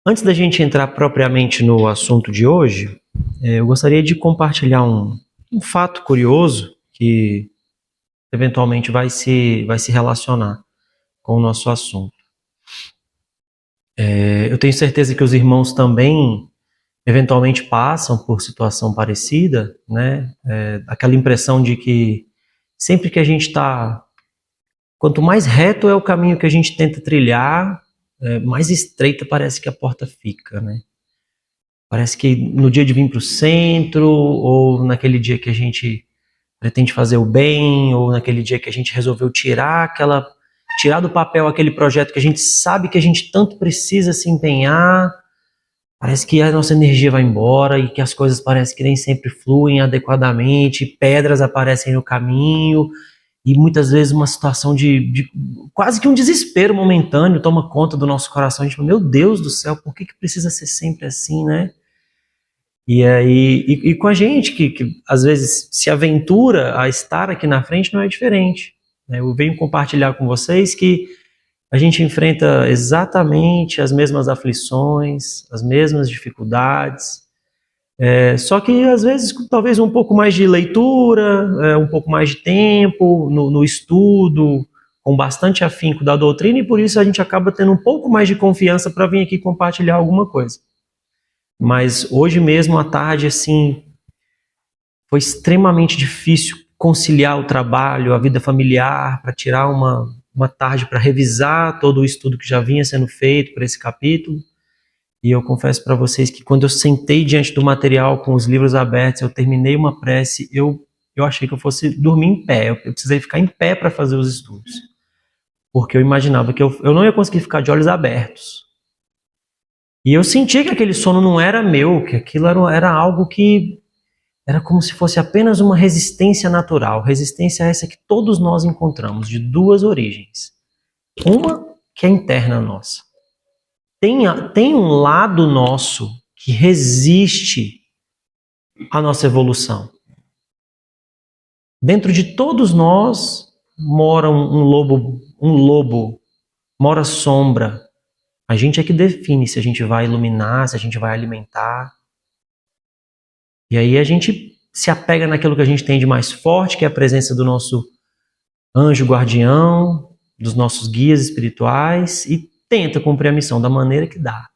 Antes da gente entrar propriamente no assunto de hoje, eu gostaria de compartilhar um fato curioso que eventualmente vai se relacionar com o nosso assunto. Eu tenho certeza que os irmãos também eventualmente passam por situação parecida, né? Aquela impressão de que sempre que a gente está... Quanto mais reto é o caminho que a gente tenta trilhar, mais estreita parece que a porta fica, né? Parece que no dia de vir para o centro, ou naquele dia que a gente pretende fazer o bem, ou naquele dia que a gente resolveu tirar do papel aquele projeto que a gente sabe que a gente tanto precisa se empenhar, parece que a nossa energia vai embora e que as coisas parecem que nem sempre fluem adequadamente, pedras aparecem no caminho, e muitas vezes uma situação de quase que um desespero momentâneo toma conta do nosso coração. A gente fala, meu Deus do céu, por que precisa ser sempre assim, né? E aí, e com a gente que às vezes se aventura a estar aqui na frente, não é diferente. Eu venho compartilhar com vocês que a gente enfrenta exatamente as mesmas aflições, as mesmas dificuldades, só que às vezes talvez um pouco mais de leitura, um pouco mais de tempo no estudo, com bastante afinco da doutrina, e por isso a gente acaba tendo um pouco mais de confiança para vir aqui compartilhar alguma coisa. Mas hoje mesmo à tarde, assim, foi extremamente difícil conciliar o trabalho, a vida familiar, para tirar uma tarde para revisar todo o estudo que já vinha sendo feito para esse capítulo. E eu confesso para vocês que quando eu sentei diante do material com os livros abertos, eu terminei uma prece, eu achei que eu fosse dormir em pé. Eu precisei ficar em pé para fazer os estudos. Porque eu imaginava que eu não ia conseguir ficar de olhos abertos. E eu senti que aquele sono não era meu, que aquilo era algo que era como se fosse apenas uma resistência natural. Resistência essa que todos nós encontramos, de duas origens. Uma que é interna nossa. Tem um lado nosso que resiste à nossa evolução. Dentro de todos nós mora um lobo, mora sombra. A gente é que define se a gente vai iluminar, se a gente vai alimentar. E aí a gente se apega naquilo que a gente tem de mais forte, que é a presença do nosso anjo guardião, dos nossos guias espirituais, e tenta cumprir a missão da maneira que dá.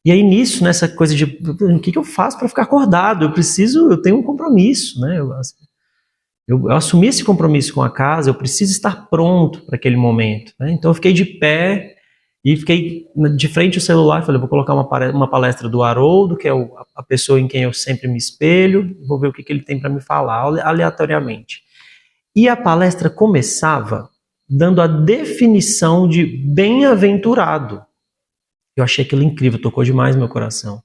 E aí nisso, nessa coisa de o que eu faço para ficar acordado? Eu tenho um compromisso, né? Eu assumi esse compromisso com a casa, eu preciso estar pronto para aquele momento, né? Então eu fiquei de pé e fiquei de frente ao celular, falei, vou colocar uma palestra do Haroldo, que é a pessoa em quem eu sempre me espelho, vou ver o que ele tem para me falar, aleatoriamente. E a palestra começava dando a definição de bem-aventurado. Eu achei aquilo incrível, tocou demais meu coração.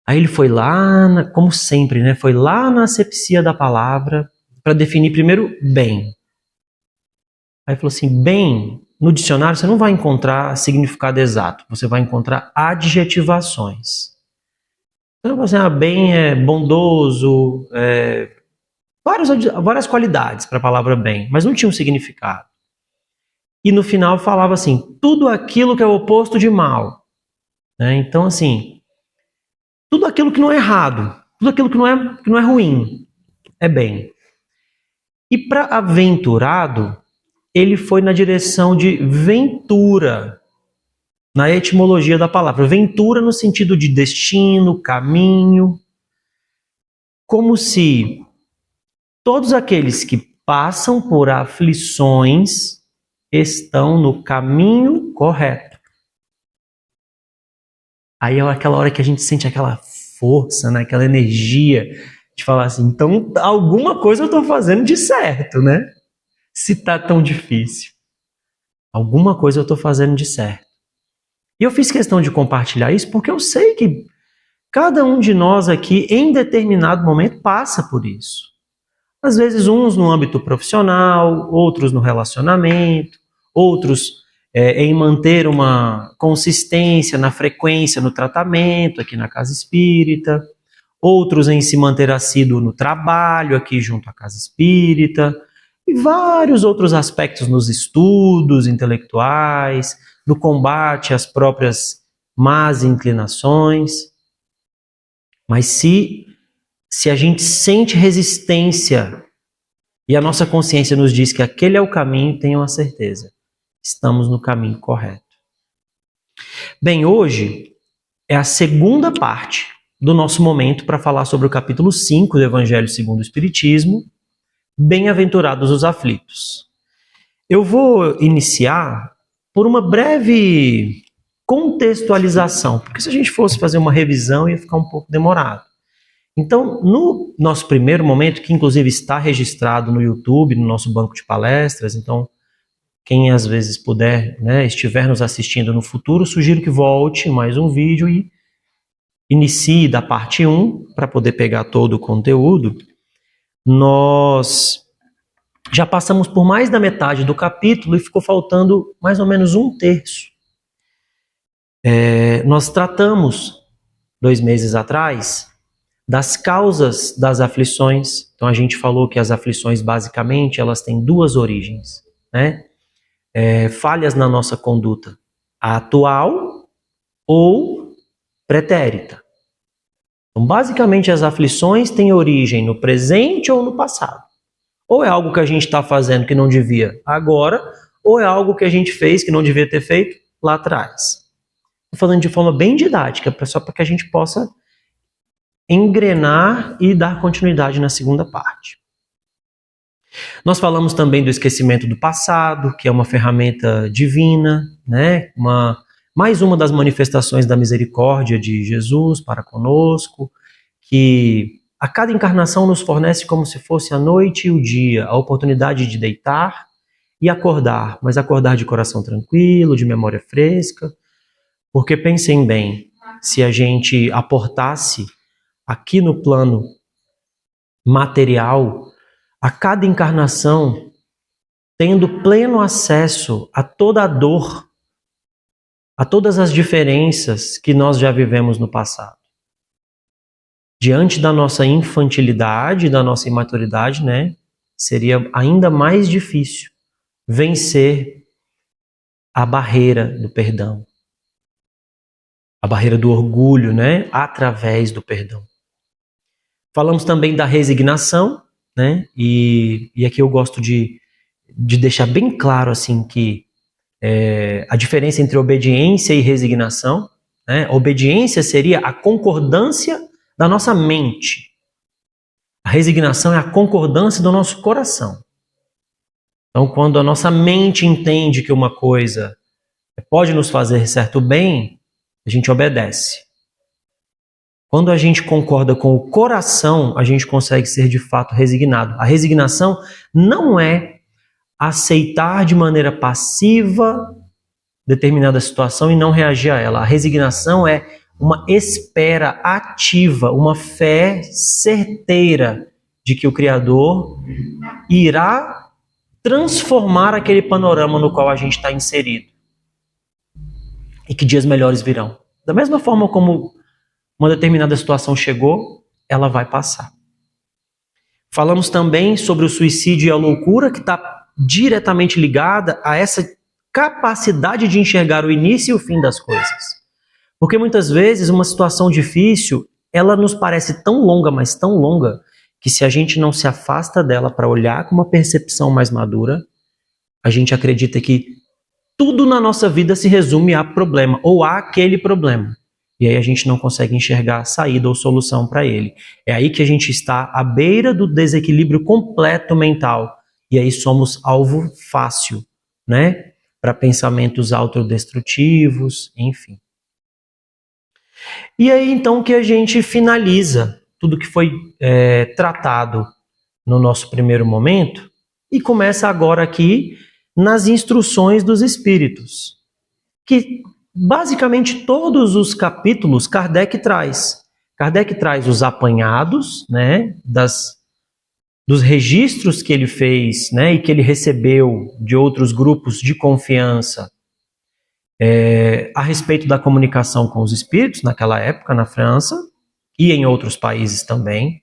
Aí ele foi lá, como sempre, né? Foi lá na asepsia da palavra para definir primeiro bem. Aí falou assim, bem, no dicionário você não vai encontrar significado exato, você vai encontrar adjetivações. Então, assim, bem é bondoso, várias qualidades para a palavra bem, mas não tinha um significado. E no final falava assim, tudo aquilo que é o oposto de mal. Né? Então, assim, tudo aquilo que não é errado, tudo aquilo que não é ruim, é bem. E para aventurado, ele foi na direção de ventura, na etimologia da palavra. Ventura no sentido de destino, caminho. Como se todos aqueles que passam por aflições estão no caminho correto. Aí é aquela hora que a gente sente aquela força, né? Aquela energia de falar assim, então alguma coisa eu estou fazendo de certo, né? Se tá tão difícil. Alguma coisa eu estou fazendo de certo. E eu fiz questão de compartilhar isso porque eu sei que cada um de nós aqui, em determinado momento, passa por isso. Às vezes uns no âmbito profissional, outros no relacionamento, outros em manter uma consistência na frequência no tratamento aqui na casa espírita, outros em se manter assíduo no trabalho aqui junto à casa espírita, e vários outros aspectos nos estudos intelectuais, do combate às próprias más inclinações. Mas se a gente sente resistência e a nossa consciência nos diz que aquele é o caminho, tenham a certeza, estamos no caminho correto. Bem, hoje é a segunda parte do nosso momento para falar sobre o capítulo 5 do Evangelho segundo o Espiritismo, Bem-aventurados os aflitos. Eu vou iniciar por uma breve contextualização, porque se a gente fosse fazer uma revisão ia ficar um pouco demorado. Então, no nosso primeiro momento, que inclusive está registrado no YouTube, no nosso banco de palestras, então quem às vezes puder, estiver nos assistindo no futuro, sugiro que volte mais um vídeo e inicie da parte 1 para poder pegar todo o conteúdo. Nós já passamos por mais da metade do capítulo e ficou faltando mais ou menos 1/3. Nós tratamos, 2 meses atrás, das causas das aflições. Então a gente falou que as aflições basicamente elas têm 2 origens, né? Falhas na nossa conduta atual ou pretérita. Então basicamente as aflições têm origem no presente ou no passado. Ou é algo que a gente está fazendo que não devia agora, ou é algo que a gente fez que não devia ter feito lá atrás. Estou falando de forma bem didática, só para que a gente possa engrenar e dar continuidade na segunda parte. Nós falamos também do esquecimento do passado, que é uma ferramenta divina, né? Mais uma das manifestações da misericórdia de Jesus para conosco, que a cada encarnação nos fornece como se fosse a noite e o dia, a oportunidade de deitar e acordar, mas acordar de coração tranquilo, de memória fresca, porque pensem bem, se a gente aportasse aqui no plano material, a cada encarnação, tendo pleno acesso a toda a dor, a todas as diferenças que nós já vivemos no passado. Diante da nossa infantilidade, da nossa imaturidade, seria ainda mais difícil vencer a barreira do perdão, a barreira do orgulho, através do perdão. Falamos também da resignação, e aqui eu gosto de deixar bem claro assim que a diferença entre obediência e resignação. Obediência seria a concordância da nossa mente. A resignação é a concordância do nosso coração. Então, quando a nossa mente entende que uma coisa pode nos fazer certo bem, a gente obedece. Quando a gente concorda com o coração, a gente consegue ser de fato resignado. A resignação não é aceitar de maneira passiva determinada situação e não reagir a ela. A resignação é uma espera ativa, uma fé certeira de que o Criador irá transformar aquele panorama no qual a gente está inserido e que dias melhores virão. Da mesma forma como uma determinada situação chegou, ela vai passar. Falamos também sobre o suicídio e a loucura, que está diretamente ligada a essa capacidade de enxergar o início e o fim das coisas. Porque muitas vezes uma situação difícil, ela nos parece tão longa, mas tão longa, que se a gente não se afasta dela para olhar com uma percepção mais madura, a gente acredita que tudo na nossa vida se resume a problema, ou a aquele problema. E aí a gente não consegue enxergar saída ou solução para ele. É aí que a gente está à beira do desequilíbrio completo mental. E aí somos alvo fácil, para pensamentos autodestrutivos, enfim. E aí então que a gente finaliza tudo que foi tratado no nosso primeiro momento e começa agora aqui nas instruções dos espíritos, que basicamente todos os capítulos Kardec traz. Kardec traz os apanhados, dos registros que ele fez, e que ele recebeu de outros grupos de confiança a respeito da comunicação com os espíritos naquela época na França e em outros países também.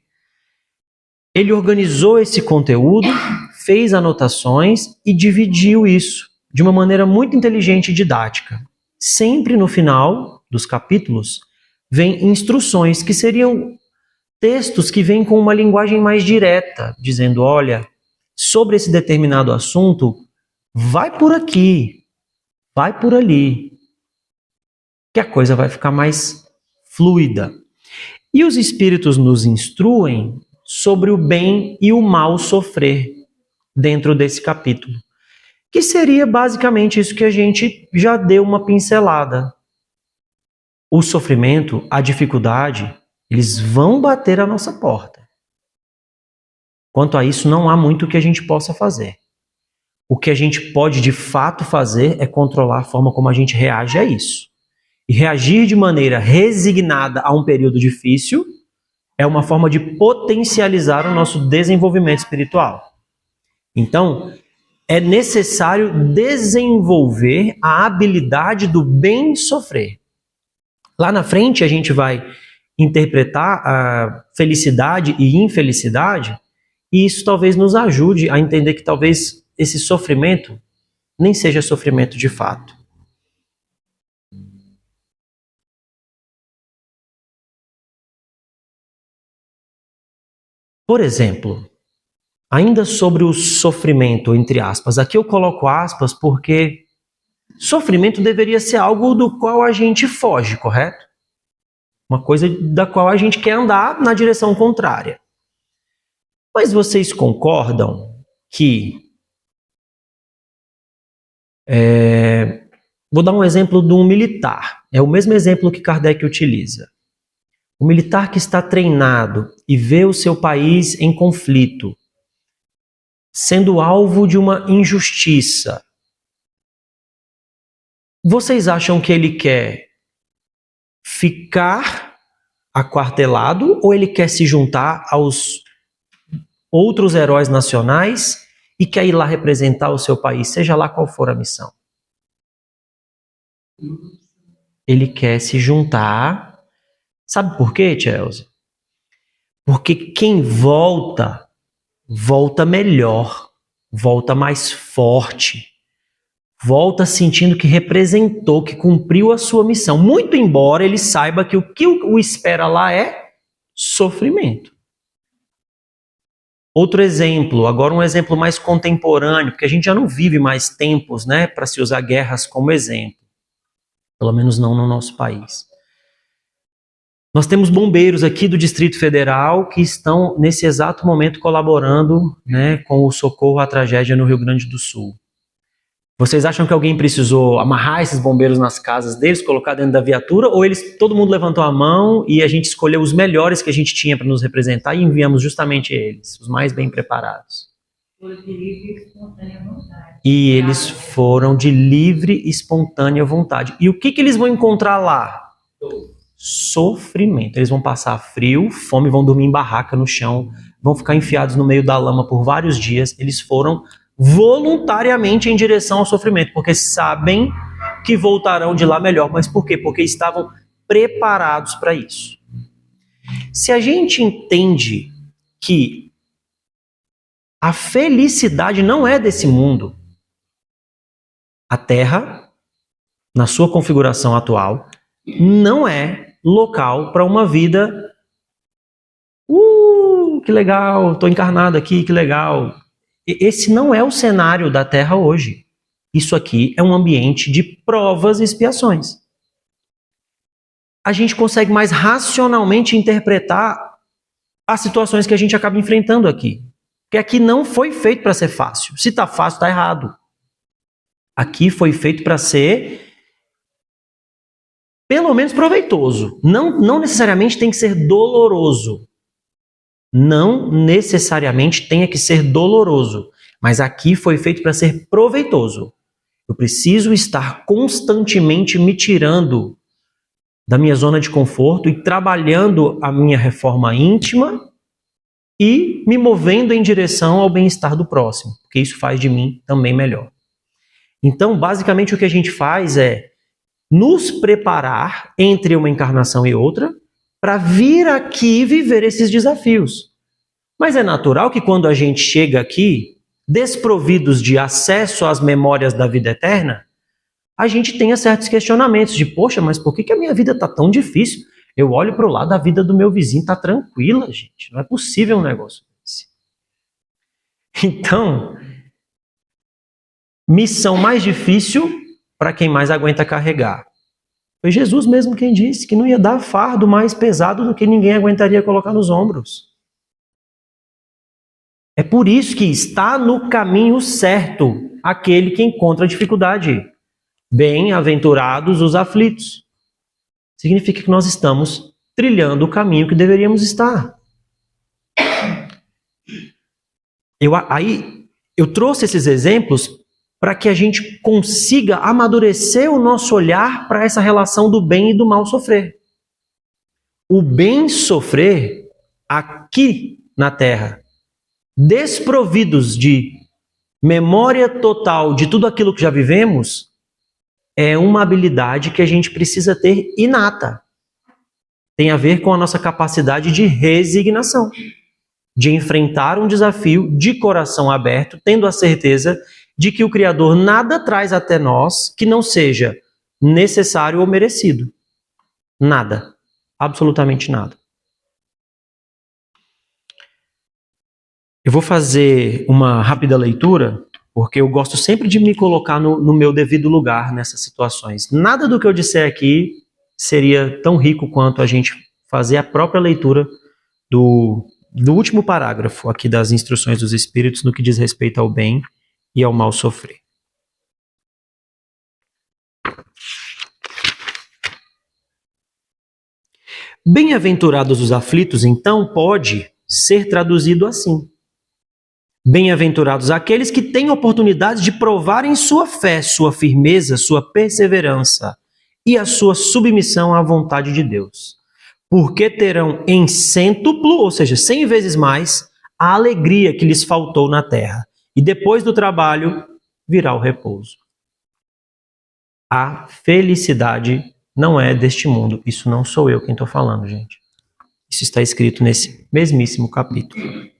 Ele organizou esse conteúdo, fez anotações e dividiu isso de uma maneira muito inteligente e didática. Sempre no final dos capítulos, vem instruções que seriam textos que vêm com uma linguagem mais direta, dizendo, olha, sobre esse determinado assunto, vai por aqui, vai por ali, que a coisa vai ficar mais fluida. E os Espíritos nos instruem sobre o bem e o mal sofrer dentro desse capítulo, que seria basicamente isso que a gente já deu uma pincelada. O sofrimento, a dificuldade, eles vão bater à nossa porta. Quanto a isso, não há muito que a gente possa fazer. O que a gente pode de fato fazer é controlar a forma como a gente reage a isso. E reagir de maneira resignada a um período difícil é uma forma de potencializar o nosso desenvolvimento espiritual. Então, é necessário desenvolver a habilidade do bem sofrer. Lá na frente a gente vai interpretar a felicidade e infelicidade, e isso talvez nos ajude a entender que talvez esse sofrimento nem seja sofrimento de fato. Por exemplo, ainda sobre o sofrimento, entre aspas, aqui eu coloco aspas porque sofrimento deveria ser algo do qual a gente foge, correto? Uma coisa da qual a gente quer andar na direção contrária. Mas vocês concordam que... Vou dar um exemplo de um militar. É o mesmo exemplo que Kardec utiliza. O militar que está treinado e vê o seu país em conflito, sendo alvo de uma injustiça. Vocês acham que ele quer ficar aquartelado ou ele quer se juntar aos outros heróis nacionais e quer ir lá representar o seu país, seja lá qual for a missão? Ele quer se juntar. Sabe por quê, Chelsea? Porque quem volta, volta melhor, volta mais forte, volta sentindo que representou, que cumpriu a sua missão, muito embora ele saiba que o que o espera lá é sofrimento. Outro exemplo, agora um exemplo mais contemporâneo, porque a gente já não vive mais tempos, né, para se usar guerras como exemplo, pelo menos não no nosso país. Nós temos bombeiros aqui do Distrito Federal que estão, nesse exato momento, colaborando, né, com o socorro à tragédia no Rio Grande do Sul. Vocês acham que alguém precisou amarrar esses bombeiros nas casas deles, colocar dentro da viatura, ou todo mundo levantou a mão e a gente escolheu os melhores que a gente tinha para nos representar e enviamos justamente eles, os mais bem preparados? Foi de livre e espontânea vontade. E eles foram de livre e espontânea vontade. E o que eles vão encontrar lá? Sofrimento. Eles vão passar frio, fome, vão dormir em barraca no chão, vão ficar enfiados no meio da lama por vários dias. Eles foram voluntariamente em direção ao sofrimento, porque sabem que voltarão de lá melhor. Mas por quê? Porque estavam preparados para isso. Se a gente entende que a felicidade não é desse mundo, a Terra, na sua configuração atual, não é local para uma vida. Que legal, estou encarnado aqui, que legal. Esse não é o cenário da Terra hoje. Isso aqui é um ambiente de provas e expiações. A gente consegue mais racionalmente interpretar as situações que a gente acaba enfrentando aqui. Porque aqui não foi feito para ser fácil. Se está fácil, está errado. Aqui foi feito para ser pelo menos proveitoso. Não necessariamente tem que ser doloroso. Não necessariamente tenha que ser doloroso. Mas aqui foi feito para ser proveitoso. Eu preciso estar constantemente me tirando da minha zona de conforto e trabalhando a minha reforma íntima e me movendo em direção ao bem-estar do próximo. Porque isso faz de mim também melhor. Então, basicamente, o que a gente faz é nos preparar entre uma encarnação e outra para vir aqui viver esses desafios. Mas é natural que quando a gente chega aqui, desprovidos de acesso às memórias da vida eterna, a gente tenha certos questionamentos de, poxa, mas por que a minha vida está tão difícil? Eu olho para o lado, a vida do meu vizinho está tranquila, gente. Não é possível um negócio desse. Então, missão mais difícil para quem mais aguenta carregar. Foi Jesus mesmo quem disse que não ia dar fardo mais pesado do que ninguém aguentaria colocar nos ombros. É por isso que está no caminho certo aquele que encontra dificuldade. Bem-aventurados os aflitos. Significa que nós estamos trilhando o caminho que deveríamos estar. Eu trouxe esses exemplos para que a gente consiga amadurecer o nosso olhar para essa relação do bem e do mal sofrer. O bem sofrer aqui na Terra, desprovidos de memória total de tudo aquilo que já vivemos, é uma habilidade que a gente precisa ter inata. Tem a ver com a nossa capacidade de resignação, de enfrentar um desafio de coração aberto, tendo a certeza de que o Criador nada traz até nós que não seja necessário ou merecido. Nada. Absolutamente nada. Eu vou fazer uma rápida leitura, porque eu gosto sempre de me colocar no meu devido lugar nessas situações. Nada do que eu disser aqui seria tão rico quanto a gente fazer a própria leitura do último parágrafo aqui das instruções dos Espíritos no que diz respeito ao bem e ao mal sofrer. Bem-aventurados os aflitos, então, pode ser traduzido assim. Bem-aventurados aqueles que têm oportunidade de provarem sua fé, sua firmeza, sua perseverança e a sua submissão à vontade de Deus. Porque terão em cêntuplo, ou seja, 100 vezes mais, a alegria que lhes faltou na terra. E depois do trabalho, virá o repouso. A felicidade não é deste mundo. Isso não sou eu quem estou falando, gente. Isso está escrito nesse mesmíssimo capítulo.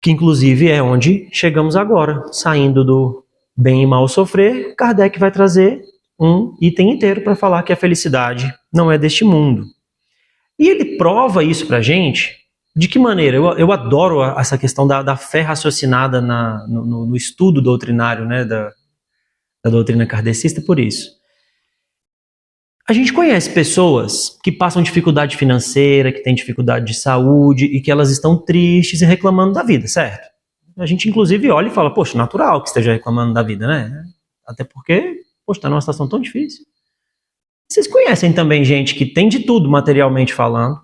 Que inclusive é onde chegamos agora. Saindo do bem e mal sofrer, Kardec vai trazer um item inteiro para falar que a felicidade não é deste mundo. E ele prova isso para a gente. De que maneira? Eu adoro essa questão da fé raciocinada no estudo doutrinário, né, da doutrina kardecista por isso. A gente conhece pessoas que passam dificuldade financeira, que têm dificuldade de saúde e que elas estão tristes e reclamando da vida, certo? A gente inclusive olha e fala, poxa, natural que esteja reclamando da vida, né? Até porque, poxa, está numa situação tão difícil. Vocês conhecem também gente que tem de tudo materialmente falando,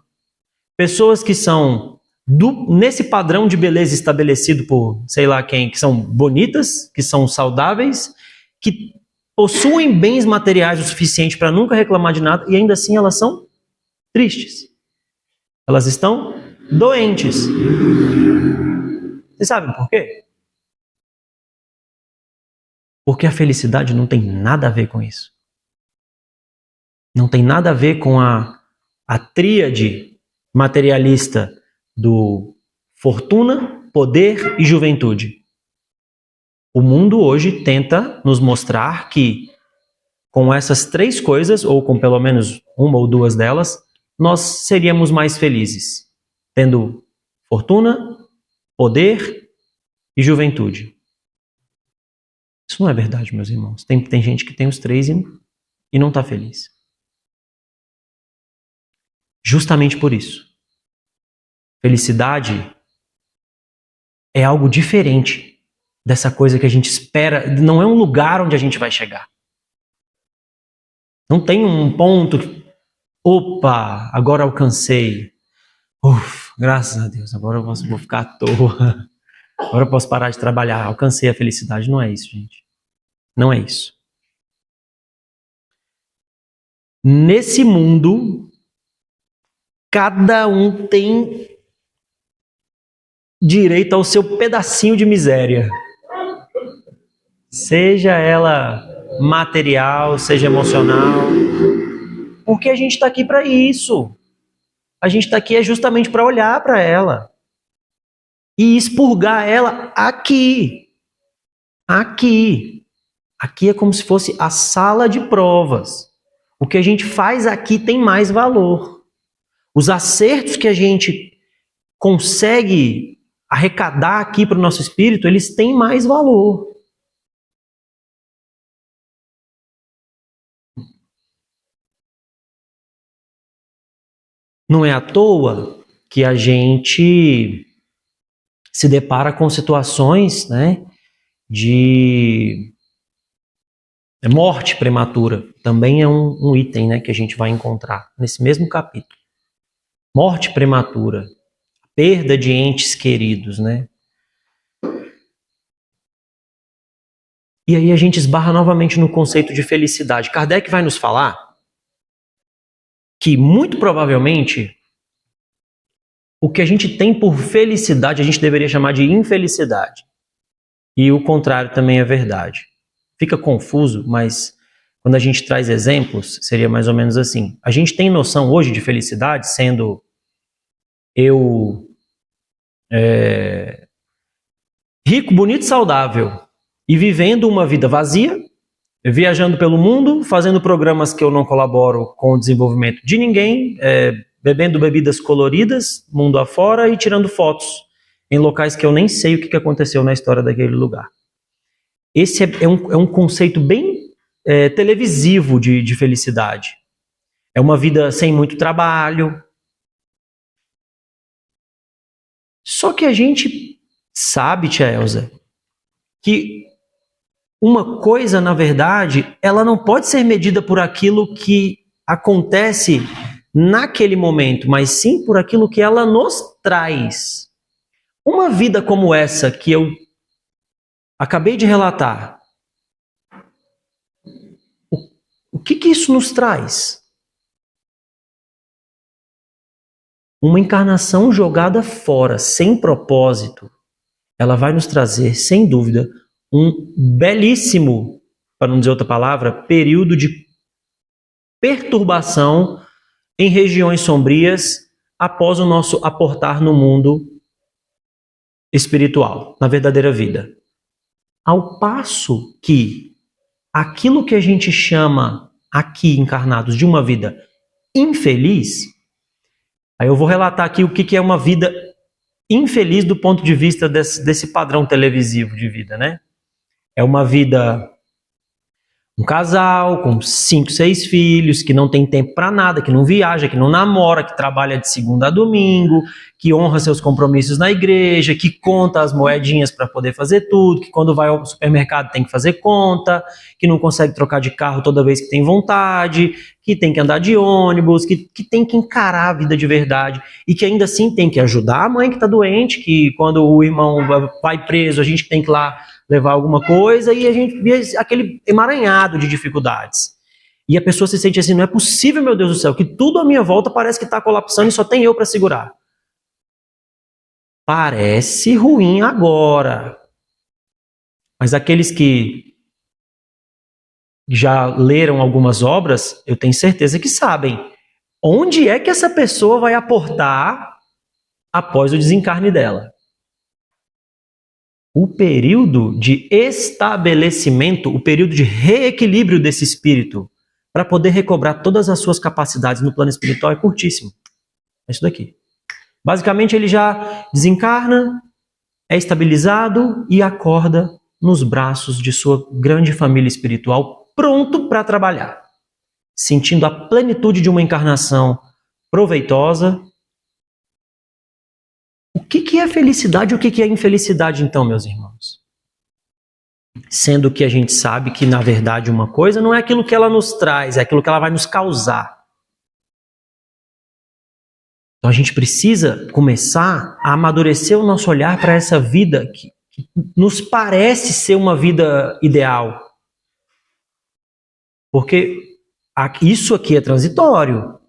pessoas que são nesse padrão de beleza estabelecido por sei lá quem, que são bonitas, que são saudáveis, que possuem bens materiais o suficiente para nunca reclamar de nada e ainda assim elas são tristes. Elas estão doentes. Vocês sabem por quê? Porque a felicidade não tem nada a ver com isso. Não tem nada a ver com a tríade materialista do fortuna, poder e juventude. O mundo hoje tenta nos mostrar que com essas três coisas, ou com pelo menos uma ou duas delas, nós seríamos mais felizes, tendo fortuna, poder e juventude. Isso não é verdade, meus irmãos. Tem gente que tem os três e não está feliz. Justamente por isso. Felicidade é algo diferente dessa coisa que a gente espera, não é um lugar onde a gente vai chegar. Não tem um ponto, opa, agora alcancei. Graças a Deus, agora eu vou ficar à toa. Agora eu posso parar de trabalhar, alcancei a felicidade. Não é isso, gente. Não é isso. Nesse mundo, cada um tem direito ao seu pedacinho de miséria. Seja ela material, seja emocional. Porque a gente está aqui para isso. A gente está aqui justamente para olhar para ela. e expurgar ela aqui. Aqui. Aqui é como se fosse a sala de provas. O que a gente faz aqui tem mais valor. Os acertos que a gente consegue arrecadar aqui para o nosso espírito, eles têm mais valor. Não é à toa que a gente se depara com situações, né, de morte prematura. Também é um item, né, que a gente vai encontrar nesse mesmo capítulo. Morte prematura, perda de entes queridos, né? E aí a gente esbarra novamente no conceito de felicidade. Kardec vai nos falar que, muito provavelmente, o que a gente tem por felicidade, a gente deveria chamar de infelicidade. E o contrário também é verdade. Fica confuso, mas quando a gente traz exemplos, seria mais ou menos assim. A gente tem noção hoje de felicidade, sendo eu rico, bonito, saudável e vivendo uma vida vazia, viajando pelo mundo, fazendo programas que eu não colaboro com o desenvolvimento de ninguém, bebendo bebidas coloridas, mundo afora, e tirando fotos em locais que eu nem sei o que aconteceu na história daquele lugar. Esse é um conceito bem televisivo de felicidade. É uma vida sem muito trabalho. Só que a gente sabe, tia Elza, que uma coisa, na verdade, ela não pode ser medida por aquilo que acontece naquele momento, mas sim por aquilo que ela nos traz. Uma vida como essa que eu acabei de relatar, o que isso nos traz? Uma encarnação jogada fora, sem propósito, ela vai nos trazer, sem dúvida, um belíssimo, para não dizer outra palavra, período de perturbação em regiões sombrias após o nosso aportar no mundo espiritual, na verdadeira vida. Ao passo que aquilo que a gente chama aqui encarnados de uma vida infeliz, aí eu vou relatar aqui o que é uma vida infeliz do ponto de vista desse padrão televisivo de vida, né? É uma vida, um casal com 5, 6 filhos, que não tem tempo para nada, que não viaja, que não namora, que trabalha de segunda a domingo, que honra seus compromissos na igreja, que conta as moedinhas para poder fazer tudo, que quando vai ao supermercado tem que fazer conta, que não consegue trocar de carro toda vez que tem vontade, que tem que andar de ônibus, que tem que encarar a vida de verdade e que ainda assim tem que ajudar a mãe que está doente, que quando o irmão vai preso a gente tem que ir lá levar alguma coisa, e a gente vê aquele emaranhado de dificuldades. E a pessoa se sente assim, não é possível, meu Deus do céu, que tudo à minha volta parece que está colapsando e só tem eu para segurar. Parece ruim agora. Mas aqueles que já leram algumas obras, eu tenho certeza que sabem onde é que essa pessoa vai aportar após o desencarne dela. O período de estabelecimento, o período de reequilíbrio desse espírito, para poder recobrar todas as suas capacidades no plano espiritual é curtíssimo. É isso daqui. Basicamente, ele já desencarna, é estabilizado e acorda nos braços de sua grande família espiritual, pronto para trabalhar, sentindo a plenitude de uma encarnação proveitosa. O que é felicidade e o que é infelicidade, então, meus irmãos? Sendo que a gente sabe que, na verdade, uma coisa não é aquilo que ela nos traz, é aquilo que ela vai nos causar. Então a gente precisa começar a amadurecer o nosso olhar para essa vida que nos parece ser uma vida ideal. Porque isso aqui é transitório.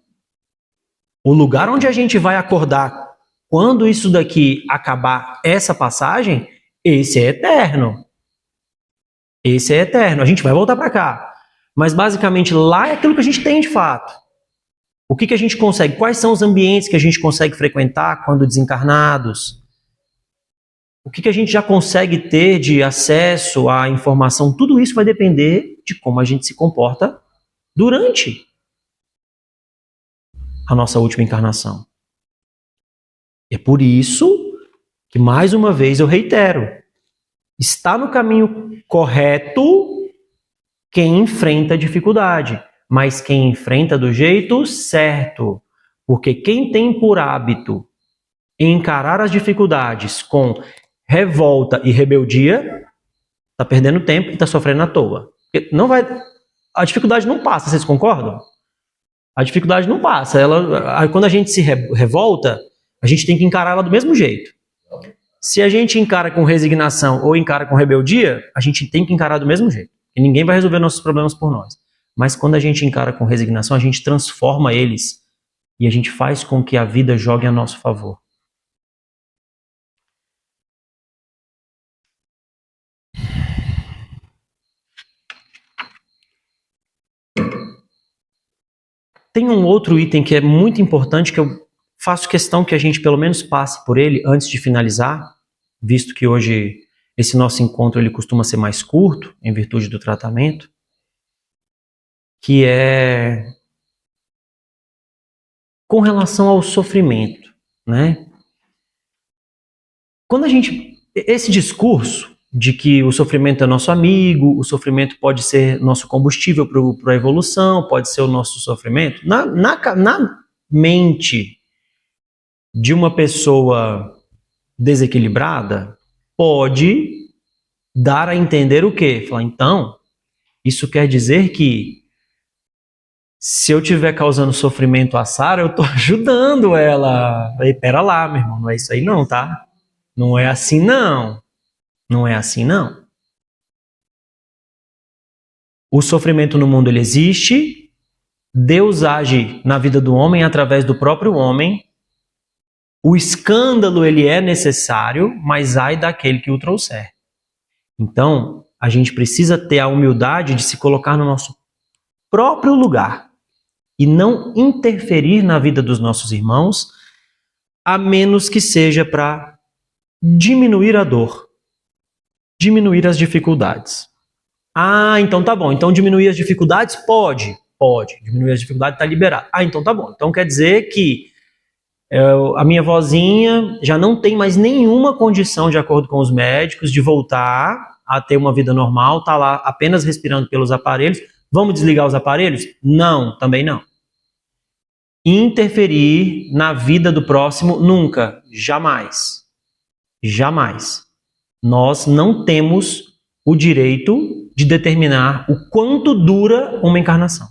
O lugar onde a gente vai acordar quando isso daqui acabar, essa passagem, esse é eterno. Esse é eterno. A gente vai voltar para cá. Mas basicamente lá é aquilo que a gente tem de fato. O que a gente consegue? Quais são os ambientes que a gente consegue frequentar quando desencarnados? o que a gente já consegue ter de acesso à informação, tudo isso vai depender de como a gente se comporta durante a nossa última encarnação. É por isso que, mais uma vez, eu reitero, está no caminho correto quem enfrenta a dificuldade, mas quem enfrenta do jeito certo. Porque quem tem por hábito encarar as dificuldades com revolta e rebeldia, está perdendo tempo e está sofrendo à toa. Não vai, a dificuldade não passa, vocês concordam? A dificuldade não passa. Quando a gente se revolta, a gente tem que encarar ela do mesmo jeito. Se a gente encara com resignação ou encara com rebeldia, a gente tem que encarar do mesmo jeito. E ninguém vai resolver nossos problemas por nós. Mas quando a gente encara com resignação, a gente transforma eles e a gente faz com que a vida jogue a nosso favor. Tem um outro item que é muito importante, que eu faço questão que a gente pelo menos passe por ele antes de finalizar, visto que hoje esse nosso encontro ele costuma ser mais curto, em virtude do tratamento, que é com relação ao sofrimento, né? Quando esse discurso de que o sofrimento é nosso amigo, o sofrimento pode ser nosso combustível para a evolução, pode ser o nosso sofrimento, na mente de uma pessoa desequilibrada, pode dar a entender o quê? Falar, então, isso quer dizer que se eu estiver causando sofrimento a Sara, eu estou ajudando ela. Aí, pera lá, meu irmão, não é isso aí não, tá? Não é assim não. Não é assim não. O sofrimento no mundo ele existe, Deus age na vida do homem através do próprio homem, o escândalo ele é necessário, mas ai daquele que o trouxer. Então, a gente precisa ter a humildade de se colocar no nosso próprio lugar e não interferir na vida dos nossos irmãos, a menos que seja para diminuir a dor, diminuir as dificuldades. Ah, então tá bom. Então diminuir as dificuldades? Pode. Diminuir as dificuldades está liberado. Ah, então tá bom. Então quer dizer que a minha vozinha já não tem mais nenhuma condição, de acordo com os médicos, de voltar a ter uma vida normal, tá lá apenas respirando pelos aparelhos. Vamos desligar os aparelhos? Não, também não. Interferir na vida do próximo, nunca, jamais. Jamais. Nós não temos o direito de determinar o quanto dura uma encarnação.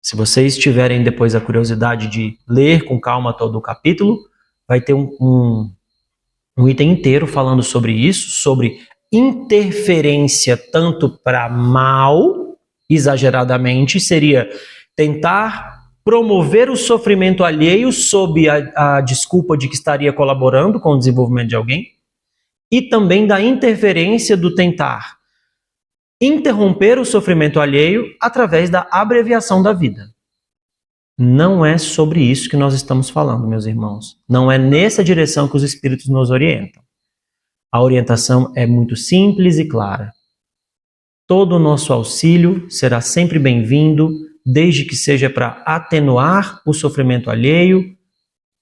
Se vocês tiverem depois a curiosidade de ler com calma todo o capítulo, vai ter um item inteiro falando sobre isso, sobre interferência tanto para mal, exageradamente, seria tentar promover o sofrimento alheio sob a desculpa de que estaria colaborando com o desenvolvimento de alguém, e também da interferência do tentar interromper o sofrimento alheio através da abreviação da vida. Não é sobre isso que nós estamos falando, meus irmãos. Não é nessa direção que os espíritos nos orientam. A orientação é muito simples e clara. Todo o nosso auxílio será sempre bem-vindo, desde que seja para atenuar o sofrimento alheio,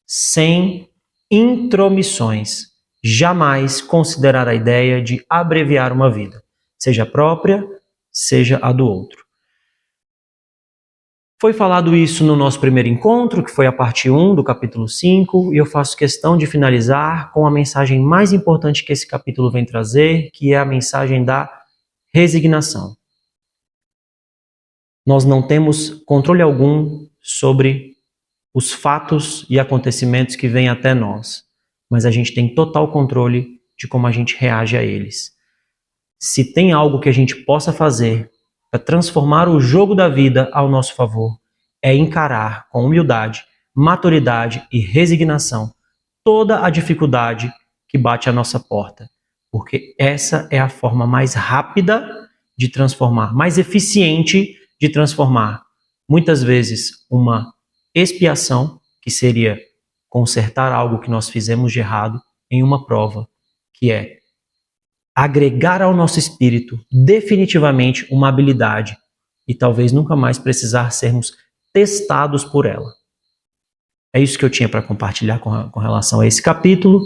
sem intromissões. Jamais considerar a ideia de abreviar uma vida, seja a própria, seja a do outro. Foi falado isso no nosso primeiro encontro, que foi a parte 1 do capítulo 5, e eu faço questão de finalizar com a mensagem mais importante que esse capítulo vem trazer, que é a mensagem da resignação. Nós não temos controle algum sobre os fatos e acontecimentos que vêm até nós, mas a gente tem total controle de como a gente reage a eles. Se tem algo que a gente possa fazer para transformar o jogo da vida ao nosso favor, é encarar com humildade, maturidade e resignação toda a dificuldade que bate à nossa porta, porque essa é a forma mais rápida de transformar, mais eficiente de transformar, muitas vezes, uma expiação, que seria consertar algo que nós fizemos de errado, em uma prova, que é agregar ao nosso espírito definitivamente uma habilidade e talvez nunca mais precisar sermos testados por ela. É isso que eu tinha para compartilhar com relação a esse capítulo.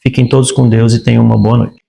Fiquem todos com Deus e tenham uma boa noite.